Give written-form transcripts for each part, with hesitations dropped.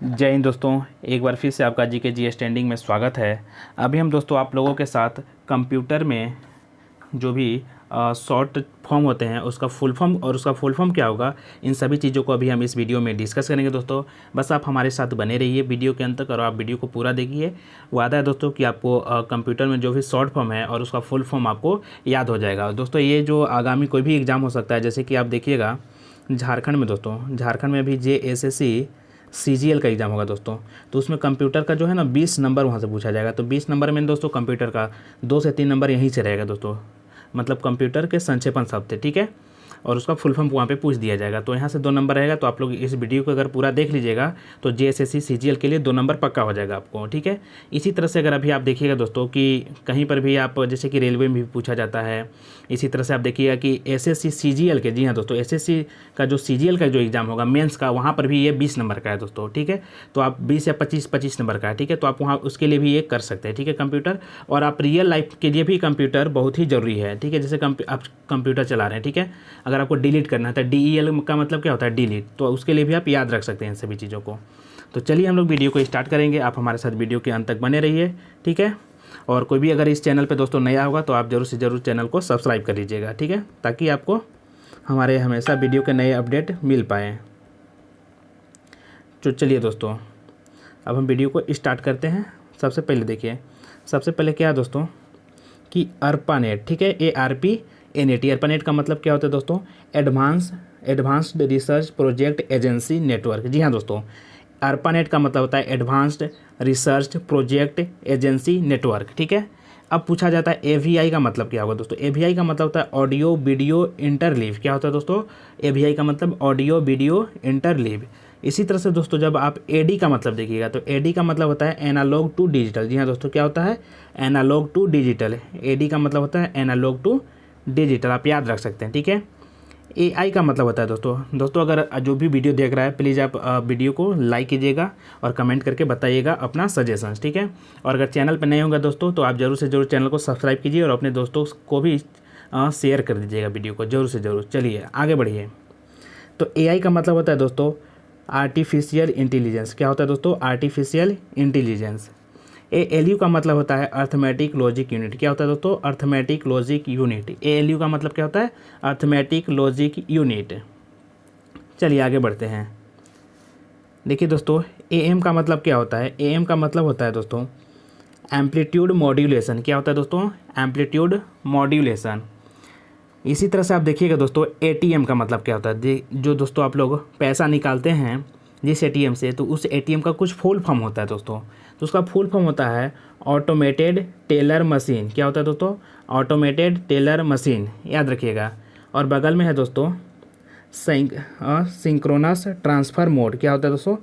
जय हिंद दोस्तों, एक बार फिर से आपका जी के जी स्टैंडिंग में स्वागत है। अभी हम दोस्तों आप लोगों के साथ कंप्यूटर में जो भी शॉर्ट फॉर्म होते हैं उसका फुल फॉर्म और उसका फुल फॉर्म क्या होगा, इन सभी चीज़ों को अभी हम इस वीडियो में डिस्कस करेंगे दोस्तों। बस आप हमारे साथ बने रहिए वीडियो के अंत तक और आप वीडियो को पूरा देखिए। वादा है दोस्तों कि आपको कंप्यूटर में जो भी शॉर्ट फॉर्म है और उसका फुल फॉर्म आपको याद हो जाएगा। दोस्तों ये जो आगामी कोई भी एग्ज़ाम हो सकता है, जैसे कि आप देखिएगा झारखंड में दोस्तों, झारखंड में अभी JSSC CGL का एग्ज़ाम होगा दोस्तों। तो उसमें कंप्यूटर का जो है ना 20 नंबर वहाँ से पूछा जाएगा। तो 20 नंबर में दोस्तों कंप्यूटर का 2 से 3 नंबर यहीं से रहेगा दोस्तों, मतलब कंप्यूटर के संक्षेपण शब्द थे, ठीक है। और उसका फुल फॉर्म वहाँ पे पूछ दिया जाएगा। तो यहाँ से 2 नंबर रहेगा। तो आप लोग इस वीडियो को अगर पूरा देख लीजिएगा तो JSSC CGL के लिए 2 नंबर पक्का हो जाएगा आपको, ठीक है। इसी तरह से अगर अभी आप देखिएगा दोस्तों कि कहीं पर भी आप जैसे कि रेलवे में भी पूछा जाता है, इसी तरह से आप देखिएगा कि SSC CGL के, जी हाँ दोस्तों, SSC का जो CGL का जो एग्ज़ाम होगा मेंस का, वहाँ पर भी ये 20 नंबर का है दोस्तों, ठीक है। तो आप 20 या 25 नंबर का है, ठीक है। तो आप वहाँ उसके लिए भी ये कर सकते हैं, ठीक है, कंप्यूटर। और आप रियल लाइफ के लिए भी कंप्यूटर बहुत ही ज़रूरी है, ठीक है। जैसे आप कंप्यूटर चला रहे हैं, ठीक है, अगर आपको डिलीट करना है तो DEL का मतलब क्या होता है, डिलीट, तो उसके लिए भी आप याद रख सकते हैं इन सभी चीज़ों को। तो चलिए हम लोग वीडियो को स्टार्ट करेंगे। आप हमारे साथ वीडियो के अंत तक बने रहिए, ठीक है। और कोई भी अगर इस चैनल पे दोस्तों नया होगा तो आप ज़रूर से ज़रूर चैनल को सब्सक्राइब कर लीजिएगा, ठीक है, ताकि आपको हमारे हमेशा वीडियो के नए अपडेट मिल पाएँ। तो चलिए दोस्तों अब हम वीडियो को स्टार्ट करते हैं। सबसे पहले देखिए, सबसे पहले क्या है दोस्तों कि ARPANET, ठीक है, ARPANET। ARPANET का मतलब क्या होता है दोस्तों, advanced research project agency network. जी हाँ दोस्तों, ARPANET का मतलब होता है advanced research project agency network, ठीक है। अब पूछा जाता है AVI का मतलब क्या होगा दोस्तों। AVI का मतलब होता है ऑडियो वीडियो इंटरलीव। क्या होता है दोस्तों, AVI का मतलब ऑडियो वीडियो इंटरलीव। इसी तरह से दोस्तों जब आप AD का मतलब देखिएगा तो AD का मतलब होता है एनालॉग टू डिजिटल। जी हाँ दोस्तों, क्या होता है, एनालॉग टू डिजिटल। AD का मतलब होता है एनालॉग टू डिजिटल, आप याद रख सकते हैं, ठीक है। AI का मतलब होता है दोस्तों अगर जो भी वीडियो देख रहा है प्लीज़ आप वीडियो को लाइक कीजिएगा और कमेंट करके बताइएगा अपना सजेशंस, ठीक है। और अगर चैनल पर नए होंगे दोस्तों तो आप ज़रूर से ज़रूर चैनल को सब्सक्राइब कीजिए और अपने दोस्तों को भी शेयर कर दीजिएगा वीडियो को, ज़रूर से ज़रूर। चलिए आगे बढ़िए। तो AI का मतलब होता है दोस्तों आर्टिफिशियल इंटेलिजेंस। क्या होता है दोस्तों, आर्टिफिशियल इंटेलिजेंस। ALU का मतलब होता है अर्थमेटिक लॉजिक यूनिट। क्या होता है दोस्तों, अर्थमेटिक लॉजिक यूनिट। ALU का मतलब क्या होता है, अर्थमेटिक लॉजिक यूनिट। चलिए आगे बढ़ते हैं। देखिए दोस्तों AM का मतलब क्या होता है, AM का मतलब होता है दोस्तों एम्पलीट्यूड मॉड्यूलेशन। क्या होता है दोस्तों, एम्पलीट्यूड मॉड्यूलेशन। इसी तरह से आप देखिएगा दोस्तों ATM का मतलब क्या होता है। जो दोस्तों आप लोग पैसा निकालते हैं जिस ATM से, तो उस ATM का कुछ फुल फॉर्म होता है दोस्तों। तो उसका फुल फॉर्म होता है ऑटोमेटेड टेलर मशीन। क्या होता है दोस्तों, ऑटोमेटेड टेलर मशीन, याद रखिएगा। और बगल में है दोस्तों सिंक्रोनस ट्रांसफ़र मोड। क्या होता है दोस्तों,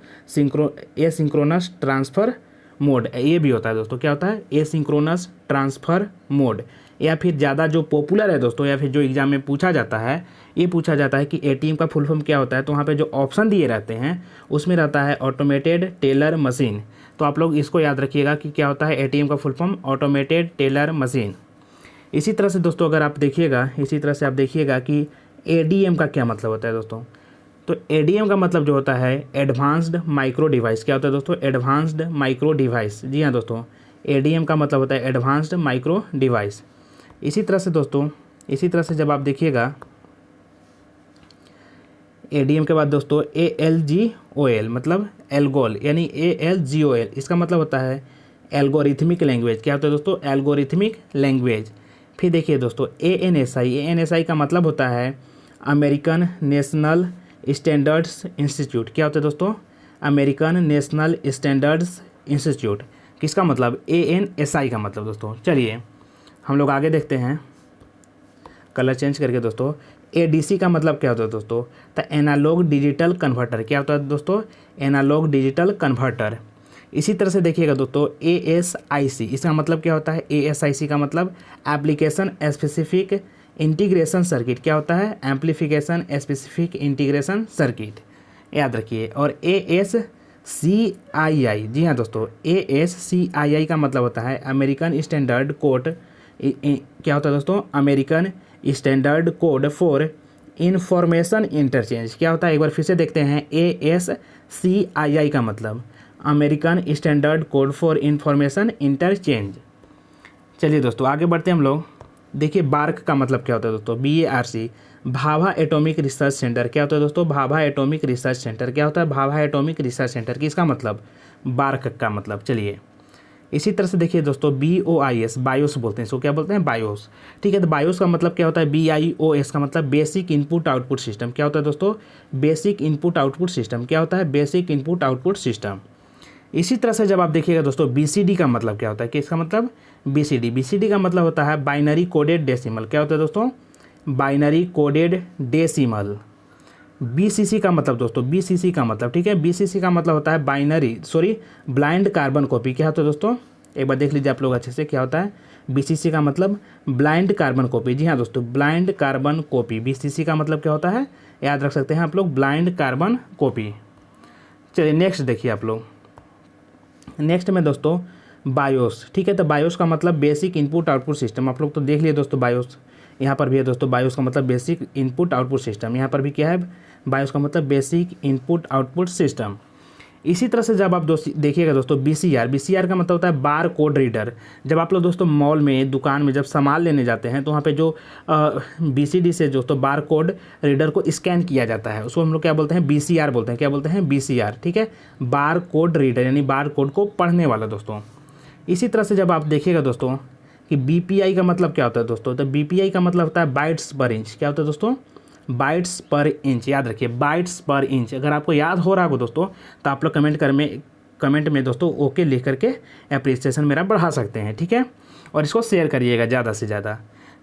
एसिंक्रोनस ट्रांसफ़र मोड, ये भी होता है दोस्तों। क्या होता है, एसिंक्रोनस ट्रांसफ़र मोड। या फिर ज़्यादा जो पॉपुलर है दोस्तों, या फिर जो एग्ज़ाम में पूछा जाता है, ये पूछा जाता है कि ATM का फुल फॉर्म क्या होता है। तो वहाँ पे जो ऑप्शन दिए रहते हैं उसमें रहता है ऑटोमेटेड टेलर मशीन। तो आप लोग इसको याद रखिएगा कि क्या होता है ATM का full form, automated teller machine. इसी तरह से दोस्तों अगर आप देखिएगा, इसी तरह से आप देखिएगा कि ADM का क्या मतलब होता है दोस्तों। तो ADM का मतलब जो होता है एडवांस्ड माइक्रो डिवाइस। क्या होता है दोस्तों, एडवांस्ड माइक्रो डिवाइस। जी हाँ दोस्तों, ADM का मतलब होता है एडवांस्ड माइक्रो डिवाइस। इसी तरह से दोस्तों, इसी तरह से जब आप देखिएगा ADM के बाद दोस्तों ALGOL मतलब एल्गोल, यानी ALGOL, इसका मतलब होता है एल्गोरिथमिक लैंग्वेज। क्या होता है दोस्तों, एल्गोरिथमिक लैंग्वेज। फिर देखिए दोस्तों ANSI का मतलब होता है अमेरिकन नेशनल स्टैंडर्ड्स इंस्टीट्यूट। क्या होता है दोस्तों, अमेरिकन नेशनल स्टैंडर्ड्स इंस्टीट्यूट। किसका मतलब, ANSI का मतलब दोस्तों। चलिए हम लोग आगे देखते हैं, कलर चेंज करके दोस्तों। ADC का मतलब क्या होता है दोस्तों, तो एनालॉग डिजिटल कन्वर्टर। क्या होता है दोस्तों, एनालॉग डिजिटल कन्वर्टर। इसी तरह से देखिएगा दोस्तों ASIC, इसका मतलब क्या होता है, ASIC का मतलब एप्लीकेशन स्पेसिफिक इंटीग्रेशन सर्किट। क्या होता है, एम्प्लीफिकेशन स्पेसिफिक इंटीग्रेशन सर्किट, याद रखिए। और ASCII, जी हाँ दोस्तों, ASCII का मतलब होता है अमेरिकन स्टैंडर्ड कोड। क्या होता है दोस्तों, American standard code for information interchange क्या होता है, एक बार फिर से देखते हैं। ASCII का मतलब American standard code for information interchange. चलिए दोस्तों आगे बढ़ते हैं हम लोग। देखिए बार्क का मतलब क्या होता है दोस्तों, BARC Bhabha atomic research centre. क्या होता है दोस्तों, भाभा एटॉमिक रिसर्च सेंटर। क्या होता है, भाभा एटॉमिक रिसर्च सेंटर, किसका मतलब, बार्क का मतलब। चलिए इसी तरह से देखिए दोस्तों BOIS बायोस बोलते हैं, इसको क्या बोलते हैं, बायोस। ठीक है, तो बायोस का मतलब क्या होता है, BIOS का मतलब बेसिक इनपुट आउटपुट सिस्टम। क्या होता है दोस्तों, बेसिक इनपुट आउटपुट सिस्टम। क्या होता है, बेसिक इनपुट आउटपुट सिस्टम। इसी तरह से जब आप देखिएगा दोस्तों BCD का मतलब क्या होता है, कि इसका मतलब BCD का मतलब होता है बाइनरी कोडेड डेसिमल। क्या होता है दोस्तों, बाइनरी कोडेड डेसिमल। BCC का मतलब दोस्तों, BCC का मतलब, ठीक है, BCC का मतलब होता है ब्लाइंड कार्बन कॉपी। क्या होता है दोस्तों, एक बार देख लीजिए आप लोग अच्छे से, क्या होता है BCC का मतलब ब्लाइंड कार्बन कॉपी। जी हाँ दोस्तों, ब्लाइंड कार्बन कॉपी, BCC का मतलब क्या होता है, याद रख सकते हैं आप लोग, ब्लाइंड कार्बन कॉपी। चलिए नेक्स्ट देखिए आप लोग, नेक्स्ट में दोस्तों बायोस। ठीक है, तो बायोस का मतलब बेसिक इनपुट आउटपुट सिस्टम। आप लोग तो देख लिए दोस्तों बायोस, यहाँ पर भी है दोस्तों, बायोस का मतलब बेसिक इनपुट आउटपुट सिस्टम। यहाँ पर भी क्या है, बायोस का मतलब बेसिक इनपुट आउटपुट सिस्टम। इसी तरह से जब आप देखिएगा दोस्तों BCR का मतलब होता है बार कोड रीडर। जब आप लोग दोस्तों मॉल में, दुकान में जब सामान लेने जाते हैं तो वहाँ पे जो BCD से दोस्तों बार कोड रीडर को स्कैन किया जाता है, उसको हम लोग क्या बोलते हैं, BCR बोलते हैं। क्या बोलते हैं, BCR। ठीक है, बार कोड रीडर यानी बार कोड को पढ़ने वाला दोस्तों। इसी तरह से जब आप देखिएगा दोस्तों कि BPI का मतलब क्या होता है दोस्तों, तो BPI का मतलब होता है बाइट्स पर इंच। क्या होता है दोस्तों, बाइट्स पर इंच। याद रखिए बाइट्स पर इंच। अगर आपको याद हो रहा हो दोस्तों तो आप लोग कमेंट में दोस्तों ओके लिख करके एप्रिसिएशन मेरा बढ़ा सकते हैं। ठीक है, और इसको शेयर करिएगा ज़्यादा से ज़्यादा।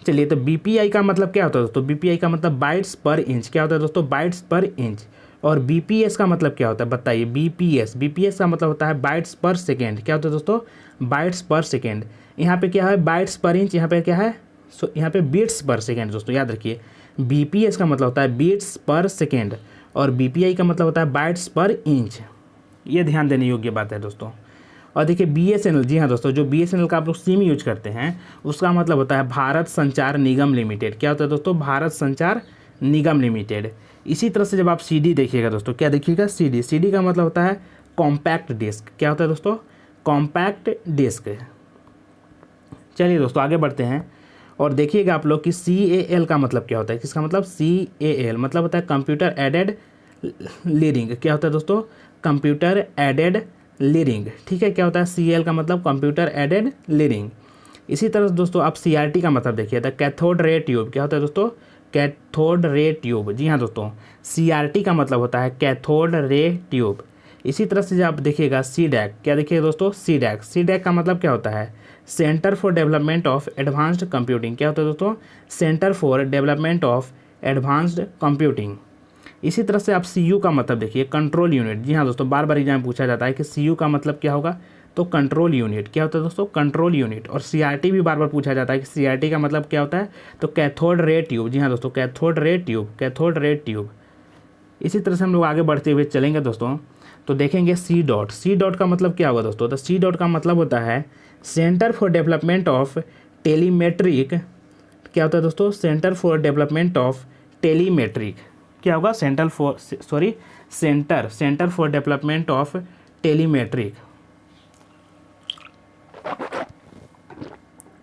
चलिए, तो BPI का मतलब क्या होता है दोस्तों, BPI का मतलब बाइट्स पर इंच। क्या होता है दोस्तों, बाइट्स पर इंच। और BPS का मतलब क्या होता है बताइए, BPS का मतलब होता है बाइट्स पर सेकेंड। क्या होता है दोस्तों, बाइट्स पर सेकेंड। यहाँ पे क्या है, बाइट्स पर इंच, यहाँ पे क्या है, यहाँ पे बीट्स पर सेकेंड दोस्तों। याद रखिए BPS का मतलब होता है बीट्स पर सेकेंड और BPI का मतलब होता है बाइट्स पर इंच। ये ध्यान देने योग्य बात है दोस्तों। और देखिए BSNL, जी हाँ दोस्तों, जो BSNL का आप लोग सिम यूज करते हैं उसका मतलब होता है भारत संचार निगम लिमिटेड। क्या होता है दोस्तों, भारत संचार निगम लिमिटेड। इसी तरह से जब आप CD देखिएगा दोस्तों, क्या देखिएगा, CD का मतलब होता है कॉम्पैक्ट डिस्क। क्या होता है दोस्तों, कॉम्पैक्ट डिस्क। चलिए दोस्तों आगे बढ़ते हैं और देखिएगा आप लोग कि CAL का मतलब क्या होता है। किसका मतलब, CAL मतलब होता है कंप्यूटर एडेड लीडिंग। क्या होता है दोस्तों, कंप्यूटर एडेड लीडिंग। ठीक है, क्या होता है CAL का मतलब कंप्यूटर एडेड लीडिंग। इसी तरह दोस्तों आप CRT का मतलब देखिए, था कैथोड रे ट्यूब। क्या होता है दोस्तों, कैथोड रे ट्यूब। जी हाँ दोस्तों, CRT का मतलब होता है कैथोड रे ट्यूब। इसी तरह से जब आप देखिएगा CDAC, क्या देखिए दोस्तों, CDAC का मतलब क्या होता है, centre for development of advanced computing. क्या होता है दोस्तों, centre for development of advanced computing. इसी तरह से आप CU का मतलब देखिए, कंट्रोल यूनिट। जी हाँ दोस्तों, बार बार एग्जाम पूछा जाता है कि CU का मतलब क्या होगा, तो कंट्रोल यूनिट। क्या होता है दोस्तों, कंट्रोल यूनिट। और CRT भी बार बार पूछा जाता है कि CRT का मतलब क्या होता है, तो कैथोड रे ट्यूब। जी हाँ दोस्तों, cathode ray tube, cathode ray tube. इसी तरह से हम लोग आगे बढ़ते हुए चलेंगे दोस्तों, तो देखेंगे C डॉट का मतलब क्या होगा दोस्तों, तो C डॉट का मतलब होता है सेंटर फॉर डेवलपमेंट ऑफ टेलीमेट्रिक। क्या होता है दोस्तों, सेंटर फॉर डेवलपमेंट ऑफ टेलीमेट्रिक। क्या होगा, सेंटर फॉर डेवलपमेंट ऑफ टेलीमेट्रिक।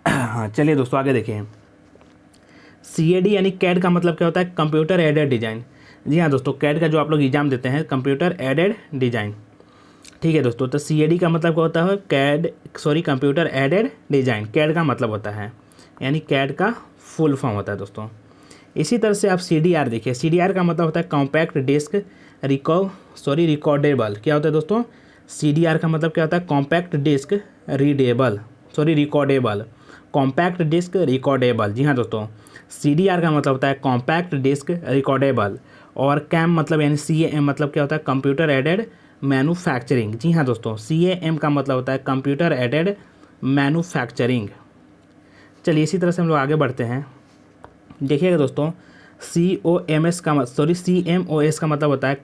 हाँ चलिए दोस्तों आगे देखें। CAD यानी कैड का मतलब क्या होता है, कंप्यूटर एडेड डिजाइन। जी हाँ दोस्तों, कैड का जो आप लोग एग्जाम देते हैं, कंप्यूटर एडेड डिजाइन। ठीक है दोस्तों, तो CAD का मतलब क्या होता है, कंप्यूटर एडेड डिजाइन। कैड का मतलब होता है, यानी कैड का फुल फॉर्म होता है दोस्तों। इसी तरह से आप CDR देखिए, CDR का मतलब होता है कॉम्पैक्ट डिस्क रिकॉर्डेबल। क्या होता है दोस्तों, CDR का मतलब क्या होता है, compact disc recordable, compact disc recordable. जी हाँ दोस्तों, CDR का मतलब होता है कॉम्पैक्ट डिस्क रिकॉर्डेबल। और CAM मतलब यानी CAM मतलब क्या होता है, कंप्यूटर एडेड मैन्युफैक्चरिंग। जी हाँ दोस्तों, CAM का मतलब होता है कंप्यूटर एडेड मैन्युफैक्चरिंग। चलिए इसी तरह से हम लोग आगे बढ़ते हैं। देखिएगा दोस्तों, CMOS का मतलब होता है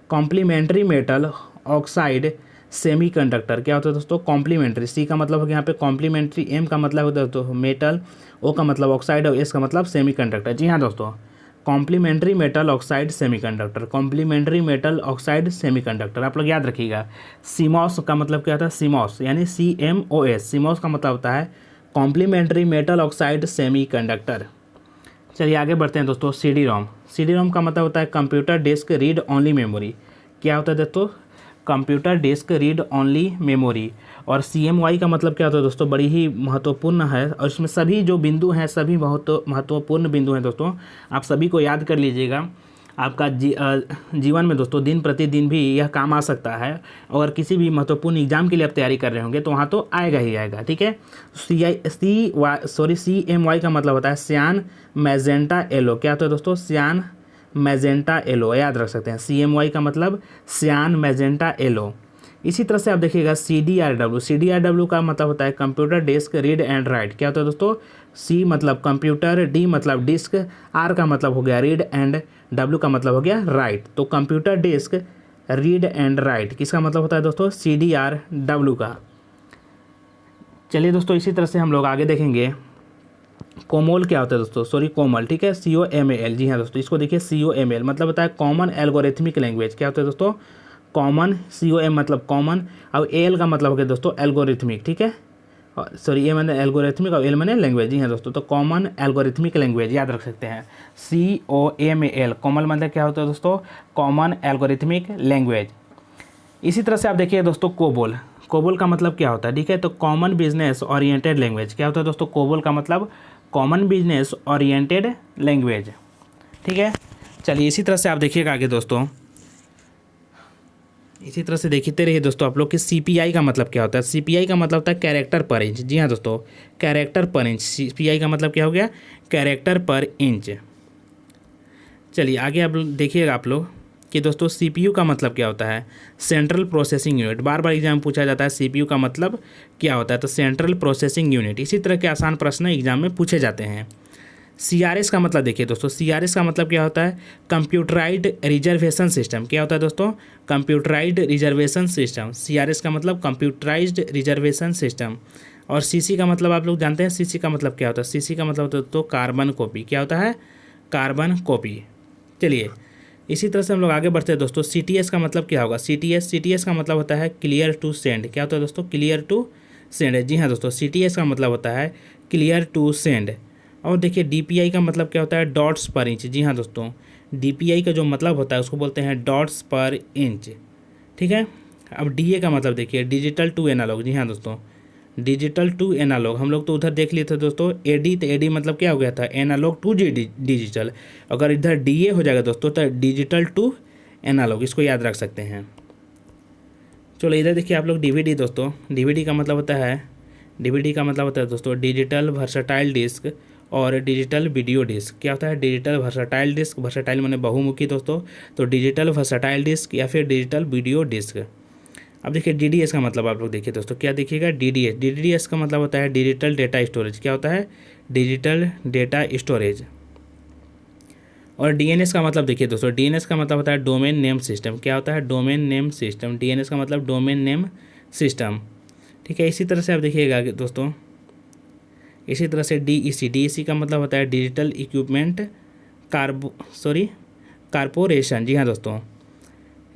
कॉम्प्लीमेंट्री मेटल ऑक्साइड सेमीकंडक्टर। क्या होता है दोस्तों, कॉम्प्लीमेंट्री। C का मतलब हो गया यहाँ पे कॉम्प्लीमेंट्री, M का मतलब होता है दोस्तों मेटल, O का मतलब ऑक्साइड और S का मतलब सेमीकंडक्टर। जी हाँ दोस्तों, complementary metal oxide semiconductor, complementary metal oxide semiconductor. आप लोग याद रखिएगा, सीमॉस का मतलब क्या होता है, सीमॉस यानी CMOS, सीमॉस का मतलब होता है कॉम्प्लीमेंट्री मेटल ऑक्साइड सेमीकंडक्टर। चलिए आगे बढ़ते हैं दोस्तों। CD-ROM, CD-ROM का मतलब होता है computer disk read only memory. क्या होता है दोस्तों, computer disk read only memory. और CMY का मतलब क्या होता है दोस्तों, बड़ी ही महत्वपूर्ण है और इसमें सभी जो बिंदु हैं सभी बहुत महत्वपूर्ण बिंदु हैं दोस्तों, आप सभी को याद कर लीजिएगा। आपका जीवन में दोस्तों दिन प्रतिदिन भी यह काम आ सकता है। अगर किसी भी महत्वपूर्ण एग्जाम के लिए आप तैयारी कर रहे होंगे तो वहाँ तो आएगा ही आएगा, ठीक है। CMY का मतलब होता है सियान मैजेंटा येलो। क्या होता है दोस्तों, सियान मैजेंटा येलो, याद रख सकते हैं। CMY का मतलब सियान मैजेंटा येलो। इसी तरह से आप देखिएगा CDRW का मतलब होता है computer disk read and write. क्या होता है दोस्तों, C मतलब कंप्यूटर, D मतलब डिस्क, R का मतलब हो गया रीड एंड W का मतलब हो गया राइट। तो computer disk read and write किसका मतलब होता है दोस्तों, CDRW का। चलिए दोस्तों इसी तरह से हम लोग आगे देखेंगे कोमोल क्या होता है दोस्तों, सॉरी कोमल, ठीक है, COML। जी हाँ दोस्तों, इसको देखिए COML मतलब होता है कॉमन एल्गोरिथमिक लैंग्वेज। क्या होता है दोस्तों, कॉमन, COM मतलब कॉमन और AL का मतलब हो गया दोस्तों एल्गोरिथमिक, ठीक है। सॉरी A मैंने एल्गोरिथमिक और L मैंने लैंग्वेज। जी हाँ दोस्तों, तो कॉमन एल्गोरिथमिक लैंग्वेज याद रख सकते हैं, COML। कॉमन मतलब क्या होता है दोस्तों, कॉमन एल्गोरिथमिक लैंग्वेज। इसी तरह से आप देखिए दोस्तों कोबोल, कोबोल का मतलब क्या होता है, ठीक है, तो कॉमन बिजनेस ओरिएंटेड लैंग्वेज। क्या होता है दोस्तों, कोबोल का मतलब कॉमन बिजनेस ओरिएंटेड लैंग्वेज, ठीक है। चलिए इसी तरह से आप देखिएगा आगे दोस्तों, इसी तरह से देखते रहिए दोस्तों आप लोग कि CPI का मतलब क्या होता है। CPI का मतलब होता है कैरेक्टर पर इंच। जी हाँ दोस्तों, कैरेक्टर पर इंच, CPI का मतलब क्या हो गया, कैरेक्टर पर इंच। चलिए आगे आप देखिएगा आप लोग कि दोस्तों CPU का मतलब क्या होता है, सेंट्रल प्रोसेसिंग यूनिट। बार बार एग्जाम में पूछा जाता है CPU का मतलब क्या होता है, तो सेंट्रल प्रोसेसिंग यूनिट। इसी तरह के आसान प्रश्न एग्जाम में पूछे जाते हैं। CRS का मतलब देखिए दोस्तों, CRS का मतलब क्या होता है, कंप्यूटराइज्ड रिजर्वेशन सिस्टम। क्या होता है दोस्तों, कंप्यूटराइज्ड रिजर्वेशन सिस्टम। CRS का मतलब कंप्यूटराइज्ड रिजर्वेशन सिस्टम। और CC का मतलब आप लोग जानते हैं, CC का मतलब क्या होता है, CC का मतलब होता है दोस्तों कार्बन कॉपी। क्या होता है, कार्बन कॉपी। चलिए इसी तरह से हम लोग आगे बढ़ते हैं दोस्तों। CTS का मतलब क्या होगा, CTS का मतलब होता है क्लियर टू सेंड। क्या होता है दोस्तों, क्लियर टू सेंड। जी हाँ दोस्तों, CTS का मतलब होता है क्लियर टू सेंड। और देखिए DPI का मतलब क्या होता है, डॉट्स पर इंच। जी हाँ दोस्तों, DPI का जो मतलब होता है उसको बोलते हैं डॉट्स पर इंच, ठीक है। अब DA का मतलब देखिए डिजिटल टू एनालॉग। जी हाँ दोस्तों, डिजिटल टू एनालॉग। हम लोग तो उधर देख लिए थे दोस्तों AD, तो AD मतलब क्या हो गया था, एनालॉग टू डिजिटल। अगर इधर DA हो जाएगा दोस्तों तो डिजिटल टू एनालॉग, इसको याद रख सकते हैं। चलो इधर देखिए आप लोग DVD दोस्तों, DVD का मतलब होता है, DVD का मतलब होता है दोस्तों डिजिटल वर्सटाइल डिस्क और डिजिटल वीडियो डिस्क। क्या होता है, डिजिटल वर्सटाइल डिस्क, वर्सटाइल माने बहुमुखी दोस्तों, तो डिजिटल वर्सटाइल डिस्क या फिर डिजिटल वीडियो डिस्क। अब देखिए DDS का मतलब आप लोग देखिए दोस्तों, क्या देखिएगा, DDS का मतलब होता है डिजिटल डेटा स्टोरेज। क्या होता है, डिजिटल डेटा स्टोरेज। और DNS का मतलब देखिए दोस्तों, DNS का मतलब होता है डोमेन नेम सिस्टम। क्या होता है, डोमेन नेम सिस्टम। DNS का मतलब डोमेन नेम सिस्टम, ठीक है। इसी तरह से आप देखिएगा दोस्तों, इसी तरह से DEC का मतलब होता है डिजिटल इक्विपमेंट कारपोरेशन। जी हाँ दोस्तों,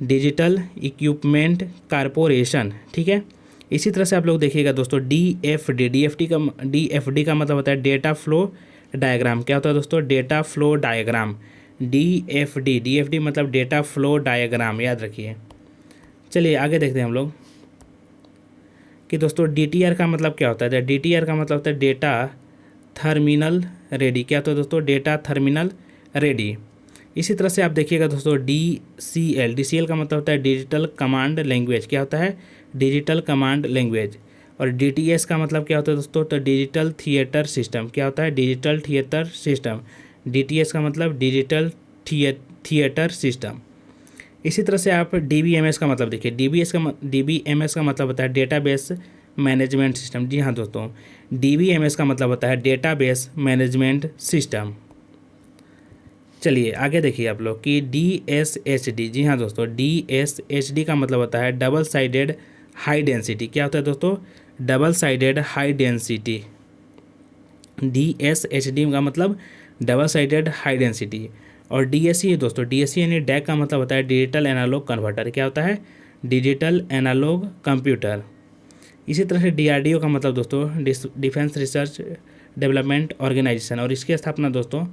डिजिटल इक्विपमेंट कारपोरेशन, ठीक है। इसी तरह से आप लोग देखिएगा दोस्तों DFD का मतलब होता है डेटा फ्लो डायग्राम। क्या होता है दोस्तों, डेटा फ्लो डायग्राम। DFD मतलब डेटा फ्लो डायग्राम, याद रखिए। चलिए आगे देखते हैं हम लोग कि दोस्तों DTR का मतलब क्या होता है। DTR का मतलब होता है डेटा थर्मिनल रेडी। क्या होता है दोस्तों, डेटा थर्मिनल रेडी। इसी तरह से आप देखिएगा दोस्तों DCL का मतलब होता है डिजिटल कमांड लैंग्वेज। क्या होता है, डिजिटल कमांड लैंग्वेज। और DTS का मतलब क्या होता है दोस्तों, तो डिजिटल थिएटर सिस्टम। क्या होता है, डिजिटल थिएटर सिस्टम। DTS का मतलब डिजिटल थिएटर सिस्टम। इसी तरह से आप DBMS का मतलब देखिए, DBMS का मतलब होता है डेटाबेस मैनेजमेंट सिस्टम। जी हाँ दोस्तों, DBMS का मतलब होता है डेटाबेस मैनेजमेंट सिस्टम। चलिए आगे देखिए आप लोग कि DSHD। जी हाँ दोस्तों, DSHD का मतलब होता है डबल साइडेड हाई डेंसिटी। क्या होता है दोस्तों, double sided high density. DSHD का मतलब डबल साइडेड हाई डेंसिटी। और DAC है दोस्तों, DAC यानी डैक का मतलब होता है डिजिटल एनालॉग कन्वर्टर। क्या होता है? Digital analog computer. इसी तरह से DRDO का मतलब दोस्तों डिफेंस रिसर्च डेवलपमेंट ऑर्गेनाइजेशन, और इसकी स्थापना दोस्तों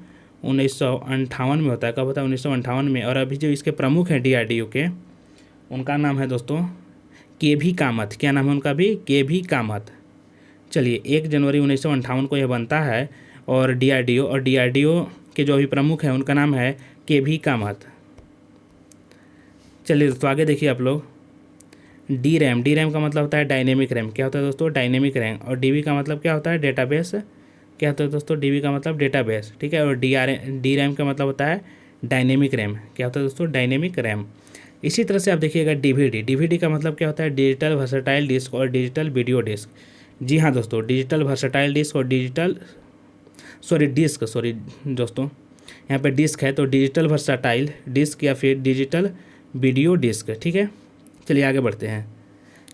1958 में होता है। कब होता है? 1958 में। और अभी जो इसके प्रमुख हैं DRDO के, उनका नाम है दोस्तों KV कामत। क्या नाम है उनका भी? KV कामत। चलिए 1 जनवरी 1958 को यह बनता है और DRDO के जो अभी प्रमुख हैं उनका नाम है KV कामत। चलिए दोस्तों आगे देखिए आप लोग। DRAM का मतलब होता है डायनेमिक रैम। क्या होता है दोस्तों? Dynamic RAM. और DB का मतलब क्या होता है? डेटाबेस। क्या होता है दोस्तों? DB का मतलब डेटाबेस, ठीक है। और DRAM का मतलब होता है डायनेमिक रैम। क्या होता है दोस्तों? Dynamic RAM. इसी तरह से आप देखिएगा DVD का मतलब क्या होता है? डिजिटल वर्सटाइल डिस्क और डिजिटल वीडियो डिस्क। जी हाँ दोस्तों, डिजिटल वर्सटाइल डिस्क और डिस्क दोस्तों, यहाँ पे डिस्क है तो डिजिटल वर्सटाइल डिस्क या फिर डिजिटल वीडियो डिस्क, ठीक है। चलिए आगे बढ़ते हैं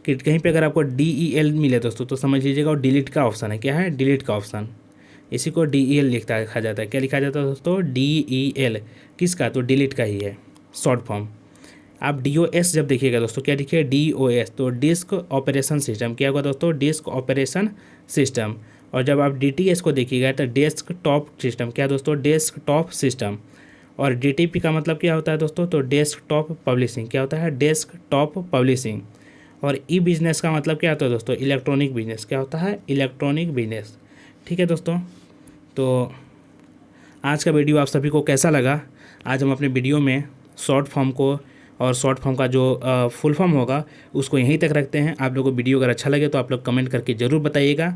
कि कहीं पे अगर आपको DEL मिले दोस्तों तो समझ लीजिएगा और डिलीट का ऑप्शन है। क्या है? डिलीट का ऑप्शन। इसी को DEL लिखा जाता है। क्या लिखा जाता है दोस्तों? DEL। किसका? तो डिलीट का ही है शॉर्ट फॉर्म। आप DOS जब देखिएगा दोस्तों, क्या लिखिए? DOS, तो डिस्क ऑपरेशन सिस्टम। क्या होगा दोस्तों? Disk operation system. और जब आप DTS को देखिएगा तो डेस्कटॉप सिस्टम। क्या दोस्तों? Desktop system. और DTP का मतलब क्या होता है दोस्तों? तो डेस्कटॉप पब्लिशिंग। क्या होता है? Desktop publishing. और बिजनेस का मतलब क्या होता है दोस्तों? Electronic business. क्या होता है? इलेक्ट्रॉनिक बिजनेस, ठीक है दोस्तों। तो आज का वीडियो आप सभी को कैसा लगा? आज हम अपने वीडियो में शॉर्ट फॉर्म को और शॉर्ट फॉर्म का जो फुल फॉर्म होगा उसको यहीं तक रखते हैं। आप लोगों को वीडियो अगर अच्छा लगे तो आप लोग कमेंट करके ज़रूर बताइएगा।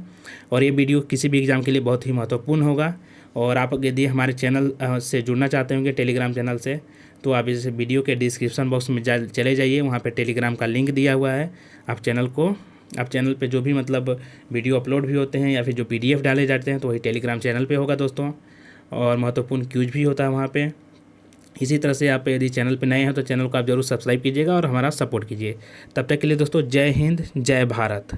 और ये वीडियो किसी भी एग्ज़ाम के लिए बहुत ही महत्वपूर्ण होगा। और आप यदि हमारे चैनल से जुड़ना चाहते होंगे टेलीग्राम चैनल से, तो आप इस वीडियो के डिस्क्रिप्शन बॉक्स में चले जाइए, वहाँ पे टेलीग्राम का लिंक दिया हुआ है। आप चैनल पे जो भी मतलब वीडियो अपलोड भी होते हैं या फिर जो PDF डाले जाते हैं तो वही टेलीग्राम चैनल पे होगा दोस्तों। और महत्वपूर्ण क्यूज भी होता है वहाँ पे। इसी तरह से आप यदि चैनल पे नए हैं तो चैनल को आप जरूर सब्सक्राइब कीजिएगा और हमारा सपोर्ट कीजिए। तब तक के लिए दोस्तों जय हिंद, जय भारत।